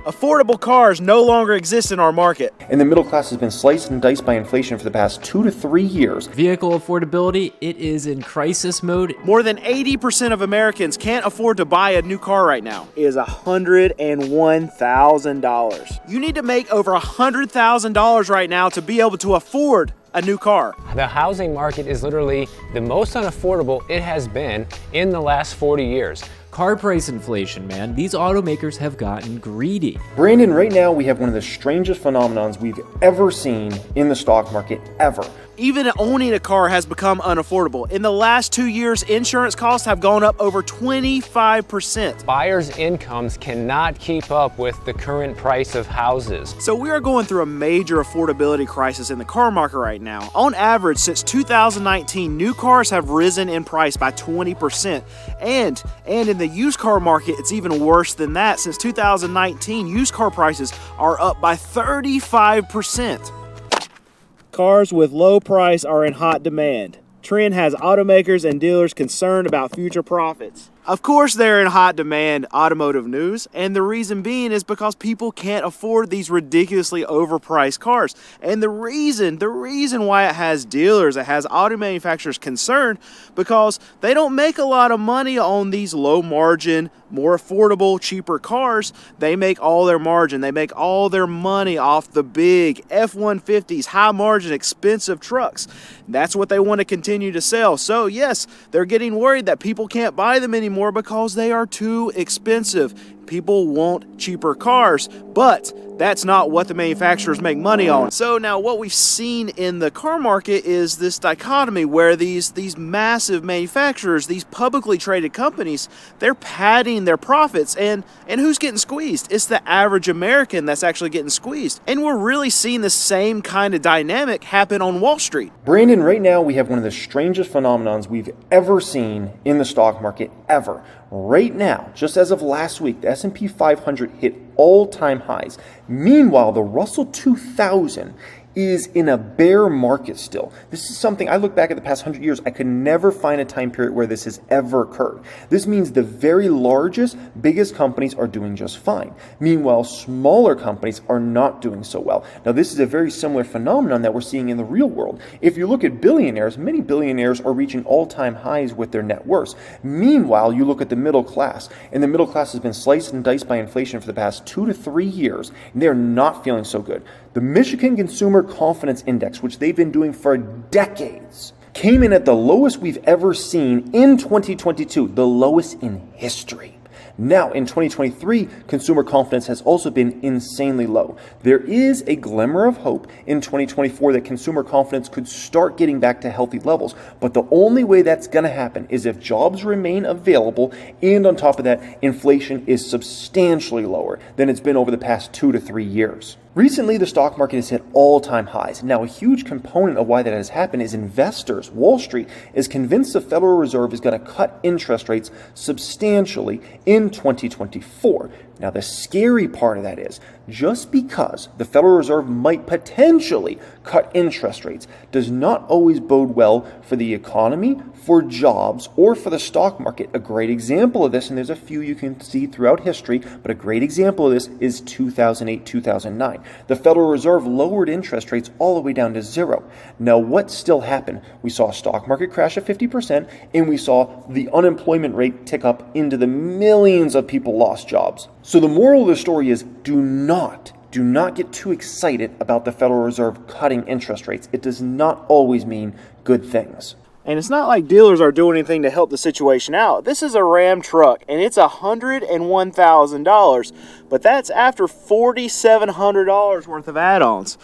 Affordable cars no longer exist in our market. And the middle class has been sliced and diced by inflation for the past 2 to 3 years. Vehicle affordability, it is in crisis mode. More than 80% of Americans can't afford to buy a new car right now. It is $101,000. You need to make over $100,000 right now to be able to afford a new car. The housing market is literally the most unaffordable it has been in the last 40 years. Car price inflation, man. These automakers have gotten greedy. Brandon, right now we have one of the strangest phenomenons we've ever seen in the stock market, ever. Even owning a car has become unaffordable. In the last 2 years, insurance costs have gone up over 25%. Buyers' incomes cannot keep up with the current price of houses. So we are going through a major affordability crisis in the car market right now. On average, since 2019, new cars have risen in price by 20%. And in the used car market, it's even worse than that. Since 2019, used car prices are up by 35%. Cars with low price are in hot demand. Trend has automakers and dealers concerned about future profits. Of course, they're in hot demand, automotive news, and the reason being is because people can't afford these ridiculously overpriced cars. And the reason why it has dealers, it has auto manufacturers concerned, because they don't make a lot of money on these low margin, more affordable, cheaper cars. They make all their margin. They make all their money off the big F-150s, high margin, expensive trucks. That's what they want to continue to sell. So yes, they're getting worried that people can't buy them anymore because they are too expensive. People want cheaper cars, but that's not what the manufacturers make money on. So now what we've seen in the car market is this dichotomy where these massive manufacturers, these publicly traded companies, they're padding their profits, and who's getting squeezed? It's the average American that's actually getting squeezed. And we're really seeing the same kind of dynamic happen on Wall Street. Brandon, right now we have one of the strangest phenomenons we've ever seen in the stock market, ever. Right now, just as of last week, the S&P 500 hit all-time highs. Meanwhile, the Russell 2000 is in a bear market still. This is something, I look back at the past 100 years, I could never find a time period where this has ever occurred. This means the very largest, biggest companies are doing just fine. Meanwhile, smaller companies are not doing so well. Now, this is a very similar phenomenon that we're seeing in the real world. If you look at billionaires, many billionaires are reaching all-time highs with their net worths. Meanwhile, you look at the middle class, and the middle class has been sliced and diced by inflation for the past 2 to 3 years, and they're not feeling so good. The Michigan Consumer Confidence Index, which they've been doing for decades, came in at the lowest we've ever seen in 2022, the lowest in history. Now, in 2023, consumer confidence has also been insanely low. There is a glimmer of hope in 2024 that consumer confidence could start getting back to healthy levels, but the only way that's going to happen is if jobs remain available, and on top of that, inflation is substantially lower than it's been over the past 2 to 3 years. Recently, the stock market has hit all-time highs. Now, a huge component of why that has happened is investors. Wall Street is convinced the Federal Reserve is going to cut interest rates substantially in 2024. Now, the scary part of that is, just because the Federal Reserve might potentially cut interest rates does not always bode well for the economy, for jobs, or for the stock market. A great example of this, and there's a few you can see throughout history, but a great example of this is 2008, 2009. The Federal Reserve lowered interest rates all the way down to zero. Now, what still happened? We saw a stock market crash of 50%, and we saw the unemployment rate tick up into the millions of people lost jobs. So the moral of the story is do not get too excited about the Federal Reserve cutting interest rates. It does not always mean good things. And it's not like dealers are doing anything to help the situation out. This is a Ram truck, and it's $101,000, but that's after $4,700 worth of add-ons.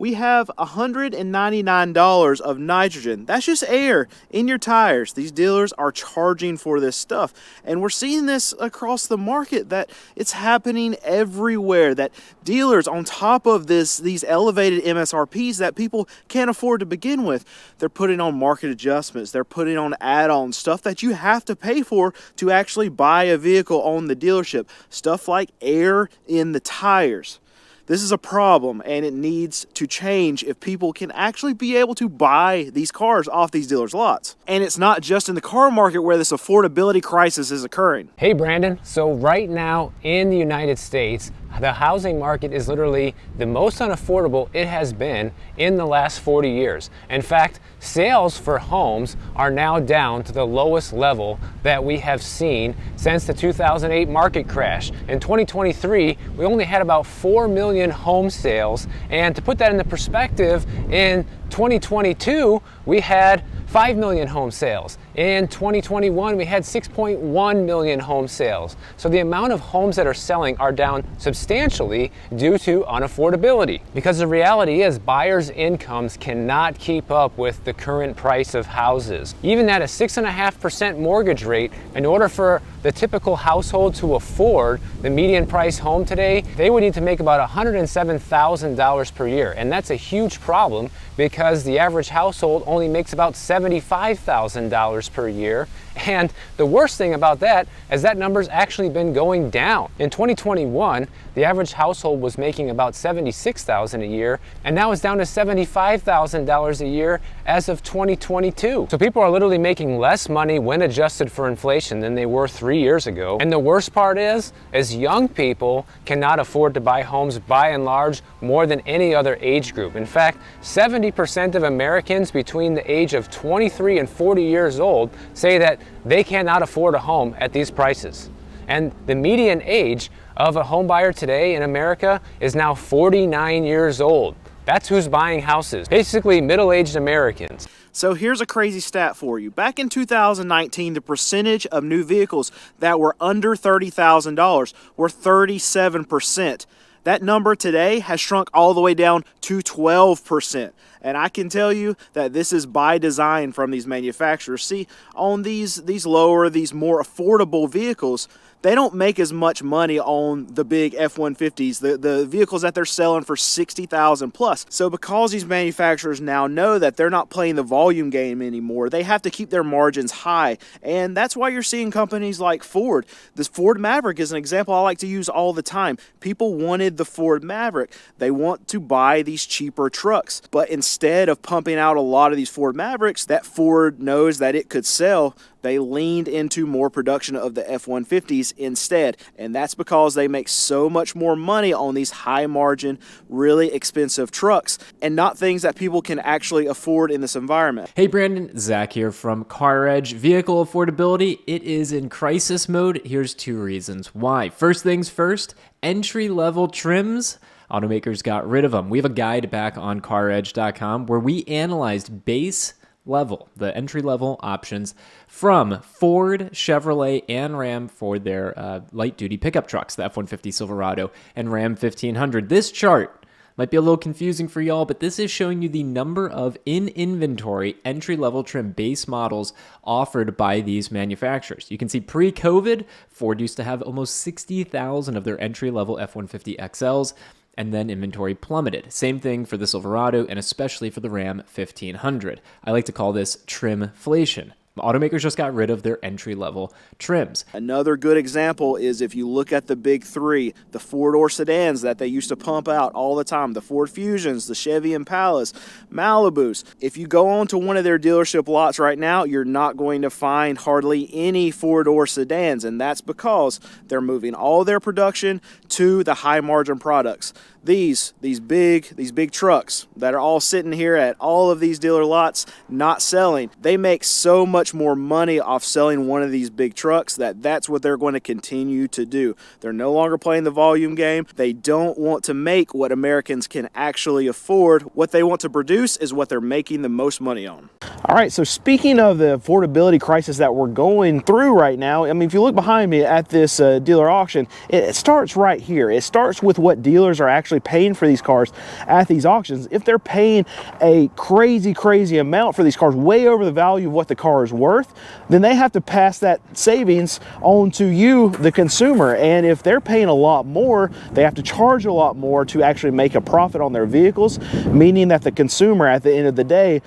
We have $199 of nitrogen. That's just air in your tires. These dealers are charging for this stuff. And we're seeing this across the market, that it's happening everywhere, that dealers, on top of these elevated MSRPs that people can't afford to begin with, they're putting on market adjustments. They're putting on add-ons, stuff that you have to pay for to actually buy a vehicle on the dealership. Stuff like air in the tires. This is a problem, and it needs to change if people can actually be able to buy these cars off these dealers' lots. And it's not just in the car market where this affordability crisis is occurring. Hey Brandon, so right now in the United States, The housing market is literally the most unaffordable it has been in the last 40 years. In fact, sales for homes are now down to the lowest level that we have seen since the 2008 market crash. In 2023, we only had about 4 million home sales, and to put that into perspective, in 2022, we had 5 million home sales. In 2021, we had 6.1 million home sales. So the amount of homes that are selling are down substantially due to unaffordability. Because the reality is buyers' incomes cannot keep up with the current price of houses. Even at a 6.5% mortgage rate, in order for the typical household to afford the median price home today, they would need to make about $107,000 per year. And that's a huge problem because the average household only makes about $75,000 per year. And the worst thing about that is that number's actually been going down. In 2021, the average household was making about $76,000 a year, and now it's down to $75,000 a year as of 2022. So people are literally making less money when adjusted for inflation than they were 3 years ago. And the worst part is young people cannot afford to buy homes by and large more than any other age group. In fact, 70% of Americans between the age of 23 and 40 years old say that they cannot afford a home at these prices. And the median age of a home buyer today in America is now 49 years old. That's who's buying houses, basically middle-aged Americans. So here's a crazy stat for you. Back in 2019, the percentage of new vehicles that were under $30,000 were 37%. That number today has shrunk all the way down to 12%. And I can tell you that this is by design from these manufacturers. See, on these lower, these more affordable vehicles, they don't make as much money on the big F-150s, the vehicles that they're selling for $60,000 plus. So because these manufacturers now know that they're not playing the volume game anymore, they have to keep their margins high. And that's why you're seeing companies like Ford. This Ford Maverick is an example I like to use all the time. People wanted the Ford Maverick. They want to buy these cheaper trucks. But instead of pumping out a lot of these Ford Mavericks that Ford knows that it could sell, they leaned into more production of the F-150s instead. And that's because they make so much more money on these high margin, really expensive trucks and not things that people can actually afford in this environment. Hey Brandon, Zach here from Car Edge. Vehicle affordability, it is in crisis mode. Here's 2 reasons why. First things first, entry-level trims. Automakers got rid of them. We have a guide back on caredge.com where we analyzed base level, the entry-level options from Ford, Chevrolet, and Ram for their light-duty pickup trucks, the F-150 Silverado and Ram 1500. This chart might be a little confusing for y'all, but this is showing you the number of in-inventory entry-level trim base models offered by these manufacturers. You can see pre-COVID, Ford used to have almost 60,000 of their entry-level F-150 XLs, and then inventory plummeted. Same thing for the Silverado and especially for the Ram 1500. I like to call this trimflation. Automakers just got rid of their entry-level trims. Another good example is if you look at the big 3, the 4-door sedans that they used to pump out all the time, the Ford Fusions, the Chevy Impalas, Malibus. If you go on to one of their dealership lots right now, you're not going to find hardly any 4-door sedans, and that's because they're moving all their production to the high-margin products. These big trucks that are all sitting here at all of these dealer lots not selling, they make so much more money off selling one of these big trucks that's what they're going to continue to do. They're no longer playing the volume game. They don't want to make what Americans can actually afford. What they want to produce is what they're making the most money on. All right, so speaking of the affordability crisis that we're going through right now, I mean, if you look behind me at this dealer auction, it starts right here. It starts with what dealers are actually paying for these cars at these auctions. If they're paying a crazy amount for these cars, way over the value of what the car is worth, then they have to pass that savings on to you, the consumer. And if they're paying a lot more, they have to charge a lot more to actually make a profit on their vehicles, meaning that the consumer at the end of the day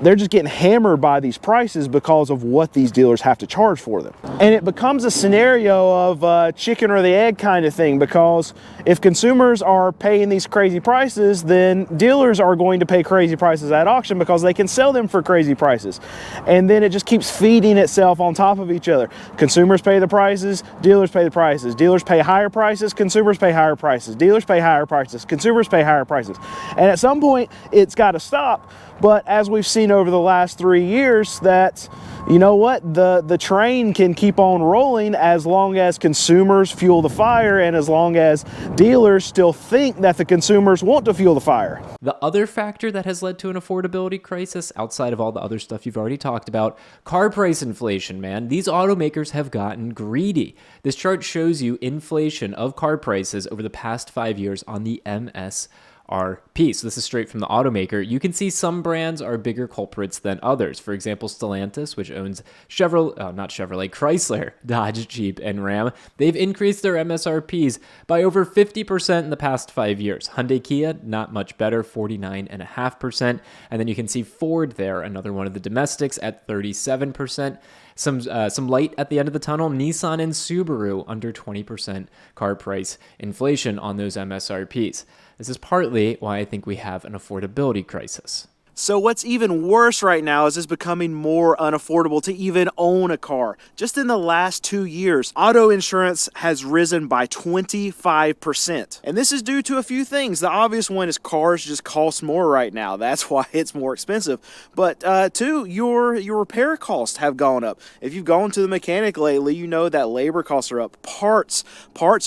they're just getting hammered by these prices because of what these dealers have to charge for them. And it becomes a scenario of chicken or the egg kind of thing, because if consumers are paying these crazy prices, then dealers are going to pay crazy prices at auction because they can sell them for crazy prices. And then it just keeps feeding itself on top of each other. Consumers pay the prices, dealers pay the prices. Dealers pay higher prices, consumers pay higher prices. Dealers pay higher prices, consumers pay higher prices. And at some point, it's got to stop. But as we've seen over the last 3 years, that, you know what, the train can keep on rolling as long as consumers fuel the fire and as long as dealers still think that the consumers want to fuel the fire. The other factor that has led to an affordability crisis, outside of all the other stuff you've already talked about, car price inflation, man. These automakers have gotten greedy. This chart shows you inflation of car prices over the past 5 years on the MSRP. So this is straight from the automaker. You can see some brands are bigger culprits than others. For example, Stellantis, which owns Chrysler, Dodge, Jeep, and Ram. They've increased their MSRPs by over 50% in the past 5 years. Hyundai Kia, not much better, 49.5%. And then you can see Ford there, another one of the domestics, at 37%. Some light at the end of the tunnel. Nissan and Subaru under 20% car price inflation on those MSRPs. This is partly why I think we have an affordability crisis. So what's even worse right now is it's becoming more unaffordable to even own a car. Just in the last 2 years, auto insurance has risen by 25%. And this is due to a few things. The obvious one is cars just cost more right now. That's why it's more expensive. But two, your repair costs have gone up. If you've gone to the mechanic lately, you know that labor costs are up. Parts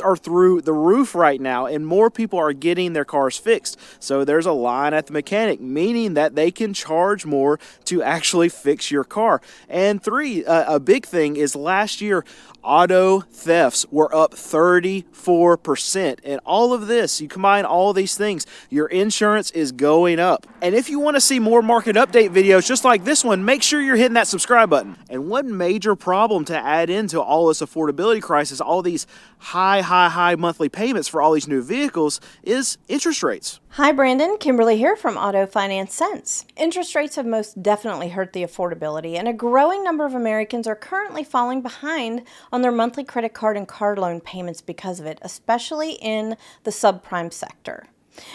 are through the roof right now, and more people are getting their cars fixed. So there's a line at the mechanic, meaning that they can charge more to actually fix your car. And three, a big thing is last year, auto thefts were up 34%. And all of this, you combine all these things, your insurance is going up. And if you want to see more market update videos just like this one, make sure you're hitting that subscribe button. And one major problem to add into all this affordability crisis, all these high monthly payments for all these new vehicles, is interest rates. Hi Brandon, Kimberly here from Auto Finance Sense. Interest rates have most definitely hurt the affordability, and a growing number of Americans are currently falling behind on their monthly credit card and car loan payments because of it, especially in the subprime sector.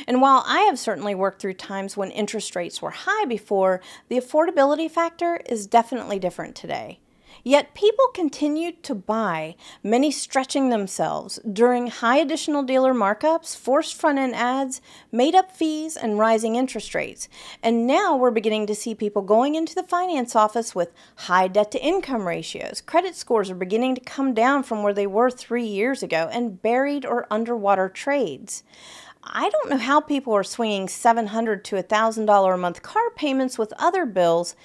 And while I have certainly worked through times when interest rates were high before, the affordability factor is definitely different today. Yet people continued to buy, many stretching themselves during high additional dealer markups, forced front-end ads, made-up fees, and rising interest rates. And now we're beginning to see people going into the finance office with high debt-to-income ratios. Credit scores are beginning to come down from where they were 3 years ago, and buried or underwater trades. I don't know how people are swinging $700 to $1,000 a month car payments with other bills.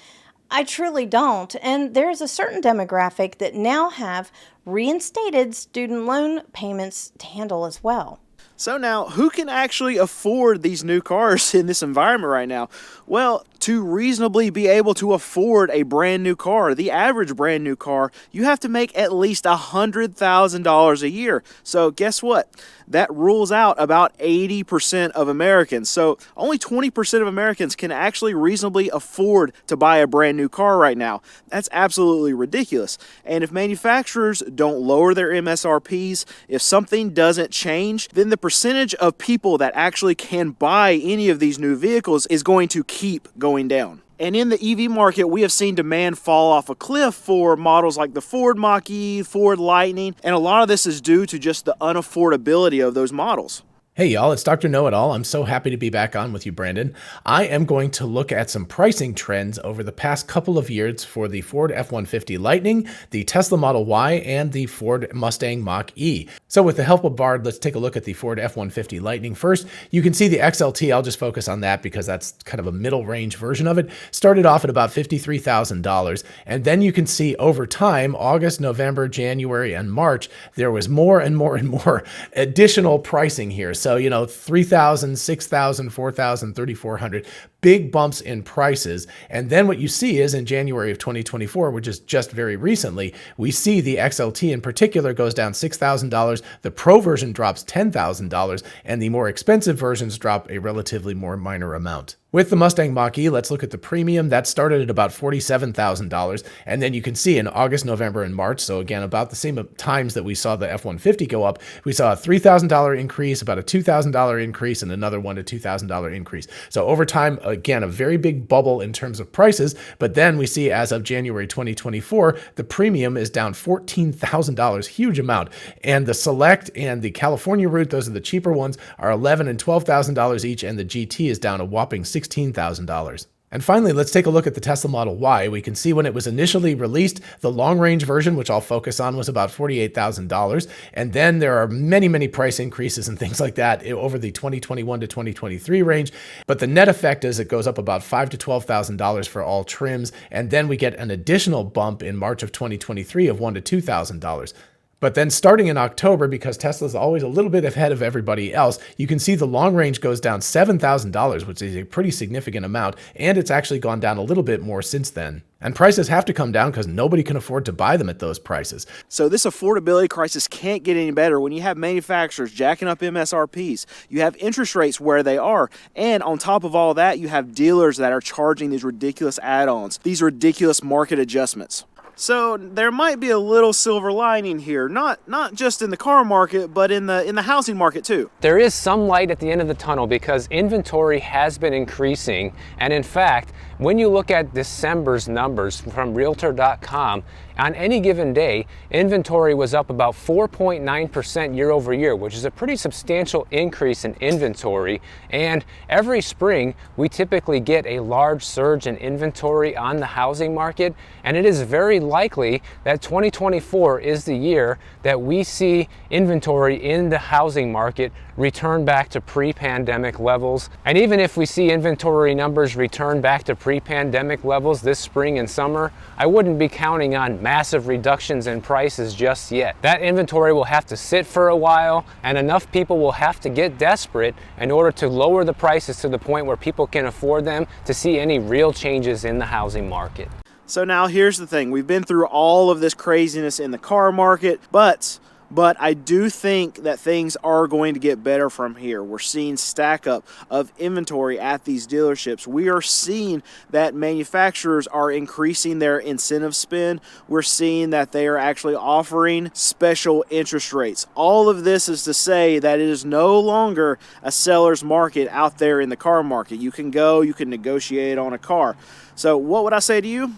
I truly don't, and there's a certain demographic that now have reinstated student loan payments to handle as well. So now, who can actually afford these new cars in this environment right now? Well, to reasonably be able to afford a brand new car, the average brand new car, you have to make at least $100,000 a year. So guess what? That rules out about 80% of Americans. So only 20% of Americans can actually reasonably afford to buy a brand new car right now. That's absolutely ridiculous. And if manufacturers don't lower their MSRPs, if something doesn't change, then the percentage of people that actually can buy any of these new vehicles is going to keep going down. And in the EV market, we have seen demand fall off a cliff for models like the Ford Mach-E, Ford Lightning, and a lot of this is due to just the unaffordability of those models. Hey y'all, it's Dr. Know-It-All. I'm so happy to be back on with you, Brandon. I am going to look at some pricing trends over the past couple of years for the Ford F-150 Lightning, the Tesla Model Y, and the Ford Mustang Mach-E. So with the help of Bard, let's take a look at the Ford F-150 Lightning first. You can see the XLT. I'll just focus on that because that's kind of a middle range version of it. Started off at about $53,000. And then you can see over time, August, November, January, and March, there was more and more and more additional pricing here. So, $3,000, $6,000, $4,000, $3,400. big bumps in prices. And then what you see is in January of 2024, which is just very recently, we see the XLT in particular goes down $6,000. The Pro version drops $10,000, and the more expensive versions drop a relatively more minor amount. With the Mustang Mach-E, let's look at the premium. That started at about $47,000. And then you can see in August, November, and March, so again, about the same times that we saw the F-150 go up, we saw a $3,000 increase, about a $2,000 increase, and another $1,000 to $2,000 increase. So over time, again, a very big bubble in terms of prices. But then we see as of January 2024, the premium is down $14,000, huge amount. And the Select and the California route, those are the cheaper ones, are $11,000 and $12,000 each, and the GT is down a whopping $16,000. And finally, let's take a look at the Tesla Model Y. We can see when it was initially released, the long-range version, which I'll focus on, was about $48,000. And then there are many, many price increases and things like that over the 2021 to 2023 range. But the net effect is it goes up about $5,000 to $12,000 for all trims. And then we get an additional bump in March of 2023 of $1,000 to $2,000. But then starting in October, because Tesla's always a little bit ahead of everybody else, you can see the long range goes down $7,000, which is a pretty significant amount, and it's actually gone down a little bit more since then. And prices have to come down because nobody can afford to buy them at those prices. So this affordability crisis can't get any better when you have manufacturers jacking up MSRPs, you have interest rates where they are, and on top of all that, you have dealers that are charging these ridiculous add-ons, these ridiculous market adjustments. So there might be a little silver lining here, not just in the car market, but in the housing market too. There is some light at the end of the tunnel because inventory has been increasing, and in fact, when you look at December's numbers from Realtor.com, on any given day, inventory was up about 4.9% year over year, which is a pretty substantial increase in inventory. And every spring, we typically get a large surge in inventory on the housing market. And it is very likely that 2024 is the year that we see inventory in the housing market return back to pre-pandemic levels. And even if we see inventory numbers return back to pre-pandemic levels this spring and summer, I wouldn't be counting on massive reductions in prices just yet. That inventory will have to sit for a while, and enough people will have to get desperate in order to lower the prices to the point where people can afford them to see any real changes in the housing market. So now here's the thing. We've been through all of this craziness in the car market, but I do think that things are going to get better from here. We're seeing stack up of inventory at these dealerships. We are seeing that manufacturers are increasing their incentive spend. We're seeing that they are actually offering special interest rates. All of this is to say that it is no longer a seller's market out there in the car market. You can go, you can negotiate on a car. So what would I say to you?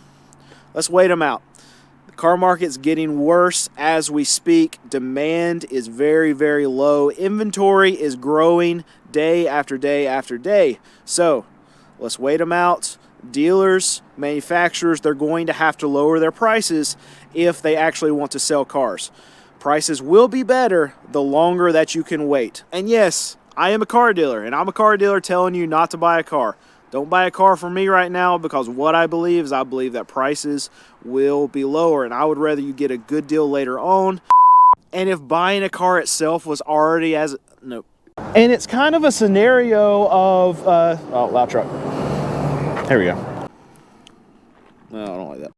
Let's wait them out. Car market's getting worse as we speak. Demand is very, very low. Inventory is growing day after day after day. So let's wait them out. Dealers, manufacturers, they're going to have to lower their prices if they actually want to sell cars. Prices will be better the longer that you can wait. And yes, I am a car dealer, and I'm a car dealer telling you not to buy a car. Don't buy a car from me right now, because what I believe is I believe that prices will be lower, and I would rather you get a good deal later on. And if buying a car itself was already nope. And it's kind of a scenario of, oh, loud truck. Here we go. No, I don't like that.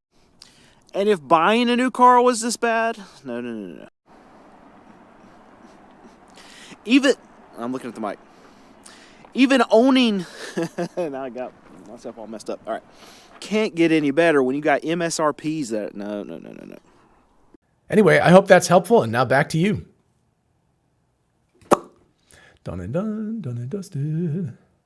And if buying a new car was this bad, no. Even, I'm looking at the mic. Even owning, now I got myself all messed up. All right. Can't get any better when you got MSRPs that, no. Anyway, I hope that's helpful, and now back to you. Done and dusted.